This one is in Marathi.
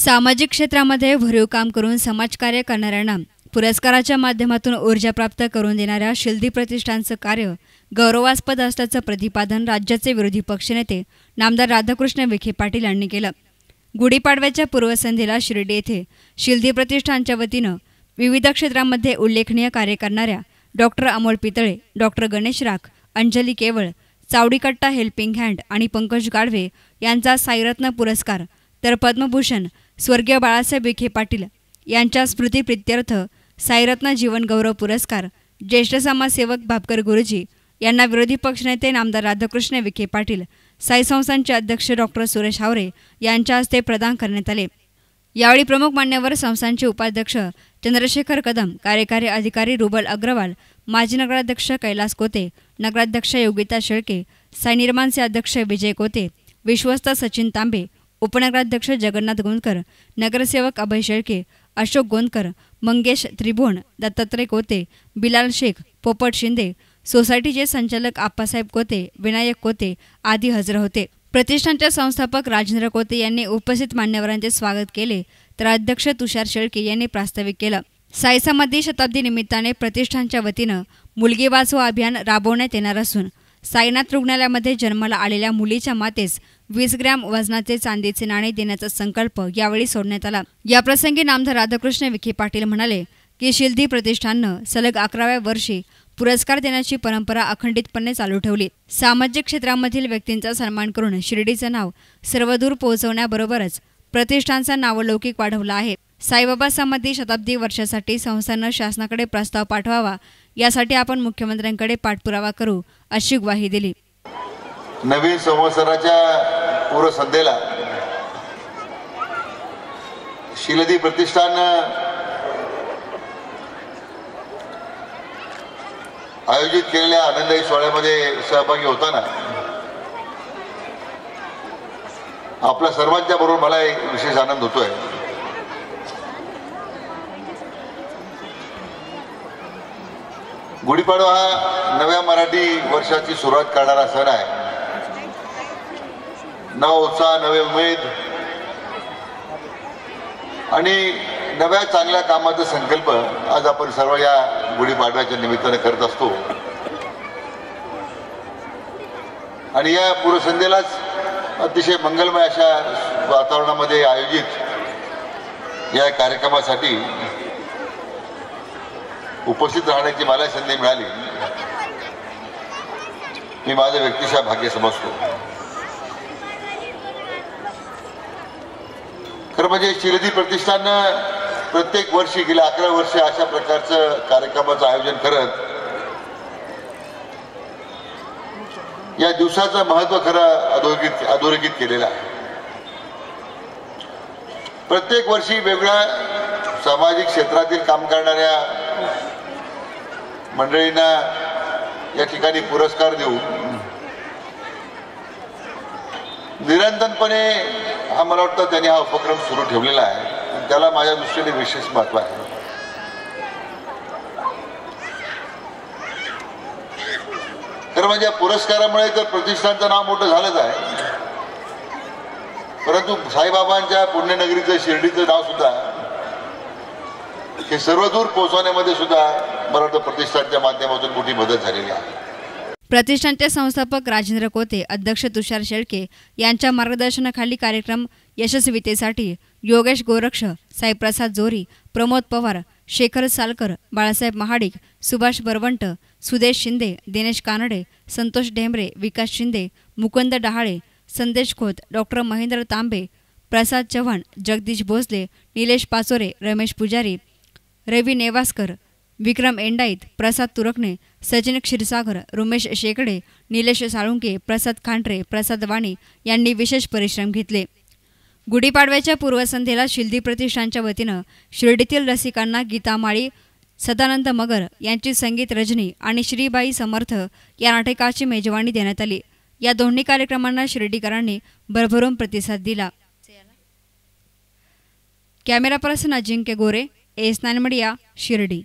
सामाजिक क्षेत्रामध्ये भरीव काम करून समाजकार्य करणाऱ्यांना पुरस्काराच्या माध्यमातून ऊर्जा प्राप्त करून देणाऱ्या शिल्दी प्रतिष्ठानचं कार्य गौरवास्पद असल्याचं प्रतिपादन राज्याचे विरोधी पक्षनेते नामदार राधाकृष्ण विखे पाटील यांनी केलं। गुढीपाडव्याच्या पूर्वसंध्येला शिर्डी येथे शिल्दी प्रतिष्ठानच्या वतीनं विविध क्षेत्रांमध्ये उल्लेखनीय कार्य करणाऱ्या डॉक्टर अमोल पितळे, डॉक्टर गणेश राख, अंजली केवळ, चावडीकट्टा हेल्पिंग हँड आणि पंकज गाढवे यांचा साईरत्न पुरस्कार तर पद्मभूषण स्वर्गीय बाळासाहेब विखे पाटील यांच्या स्मृतिप्रित्यर्थ साईरत्न जीवन गौरव पुरस्कार ज्येष्ठ समाजसेवक भापकर गुरुजी यांना विरोधी पक्षनेते नामदार राधाकृष्ण विखे पाटील, साई संस्थानचे अध्यक्ष डॉक्टर सुरेश हावरे यांच्या हस्ते प्रदान करण्यात आले। यावेळी प्रमुख मान्यवर संस्थानचे उपाध्यक्ष चंद्रशेखर कदम, कार्यकारी अधिकारी रुबल अग्रवाल, माजी नगराध्यक्ष कैलास कोते, नगराध्यक्ष योगिता शेळके, साई निर्माणचे अध्यक्ष विजय कोते, विश्वस्त सचिन तांबे, उपनगराध्यक्ष जगन्नाथ गोंदकर, नगरसेवक अभय शेळके, अशोक गोंदकर, मंगेश त्रिभुवन, दत्तात्रय कोते, बिलाल शेख, पोपट शिंदे, सोसायटीचे संचालक आप्पासाहेब कोते, विनायक कोते आदी हजर होते। प्रतिष्ठानच्या संस्थापक राजेंद्र कोते यांनी उपस्थित मान्यवरांचे स्वागत केले तर अध्यक्ष तुषार शेळके यांनी प्रास्ताविक केलं। साई समाधी शताब्दी निमित्ताने प्रतिष्ठानच्या वतीनं मुलगी वाचवा अभियान राबवण्यात येणार असून साईनाथ रुग्णालयामध्ये जन्माला आलेल्या मुलीच्या मातेस 20 ग्रॅम वजनाचे चांदीचे नाणे देण्याचा संकल्प यावेळी सोडण्यात आला। याप्रसंगी नामदार राधाकृष्ण विखे पाटील म्हणाले की शिल्दी प्रतिष्ठाननं सलग 11व्या वर्षी पुरस्कार देण्याची परंपरा अखंडितपणे चालू ठेवली। सामाजिक क्षेत्रामधील व्यक्तींचा सन्मान करून शिर्डीचं नाव सर्वदूर पोहोचवण्याबरोबरच प्रतिष्ठानचा नावलौकिक वाढवला आहे। साईबाबा समाधी शताब्दी वर्षासाठी संस्थानं शासनाकडे प्रस्ताव पाठवावा, यासाठी आपण मुख्यमंत्र्यांकडे पाठपुरावा करू अशी ग्वाही दिली। नवीन संवत्सराच्या पूर्वसंध्येला शिल्दी प्रतिष्ठान आयोजित केलेल्या आनंददायी सोहळ्यामध्ये सहभागी होताना आपल्या सर्वांच्या बरोबर मला एक विशेष आनंद होतोय। गुढीपाडवा हा नव्या मराठी वर्षाची सुरुवात करणारा सण आहे। नवा उत्साह, नवे उमेद आणि नव्या चांगल्या कामाचा संकल्प आज आपण सर्व या गुढीपाडव्याच्या निमित्ताने करत असतो आणि या पूर्वसंध्येलाच अतिशय मंगलमय अशा वातावरणामध्ये आयोजित या कार्यक्रमासाठी उपस्थित राहण्याची मला संधी मिळाली, मी माझं व्यक्तिशः भाग्य समजतो। खरं म्हणजे शिल्दी प्रतिष्ठाननं प्रत्येक वर्षी गेल्या 11 वर्ष अशा प्रकारचं कार्यक्रमाचं आयोजन करत या दिवसाचं महत्त्व खरं अधोरेखित केलेलं आहे। प्रत्येक वर्षी वेगळ्या सामाजिक क्षेत्रातील काम करणाऱ्या मंडळींना या ठिकाणी पुरस्कार देऊन निरंतरपणे मला वाटतं त्यांनी हा उपक्रम सुरू ठेवलेला आहे, त्याला माझ्या दृष्टीने विशेष महत्त्व आहे। तर म्हणजे पुरस्कारामुळे तर प्रतिष्ठानचं नाव मोठं झालंच आहे, परंतु साईबाबांच्या पुण्यनगरीचं शिर्डीचं नाव सुद्धा हे सर्वदूर पोहोचवण्यामध्ये सुद्धा मला वाटतं प्रतिष्ठानच्या माध्यमातून मोठी मदत झालेली आहे। प्रतिष्ठानचे संस्थापक राजेंद्र कोते, अध्यक्ष तुषार शेळके यांच्या मार्गदर्शनाखाली कार्यक्रम यशस्वीतेसाठी योगेश गोरक्ष, साईप्रसाद जोरी, प्रमोद पवार, शेखर सालकर, बाळासाहेब महाडिक, सुभाष बरवंट, सुदेश शिंदे, दिनेश कानडे, संतोष ढेंबरे, विकास शिंदे, मुकुंद डहाळे, संदेश खोत, डॉक्टर महेंद्र तांबे, प्रसाद चव्हाण, जगदीश भोसले, निलेश पाचोरे, रमेश पुजारी, रवी नेवासकर, विक्रम एंडाईत, प्रसाद तुरकणे, सचिन क्षीरसागर, रुमेश शेकडे, निलेश साळुंके, प्रसाद खांडरे, प्रसाद वाणी यांनी विशेष परिश्रम घेतले। गुढीपाडव्याच्या पूर्वसंध्येला शिल्दी प्रतिष्ठानच्या वतीनं शिर्डीतील रसिकांना गीता माळी, सदानंद मगर यांची संगीत रजनी आणि श्रीबाई समर्थ या नाटकाची मेजवानी देण्यात आली। या दोन्ही कार्यक्रमांना शिर्डीकरांनी भरभरून प्रतिसाद दिला। कॅमेरा पर्सन अजिंक्य गोरे, एस9 मीडिया, शिर्डी।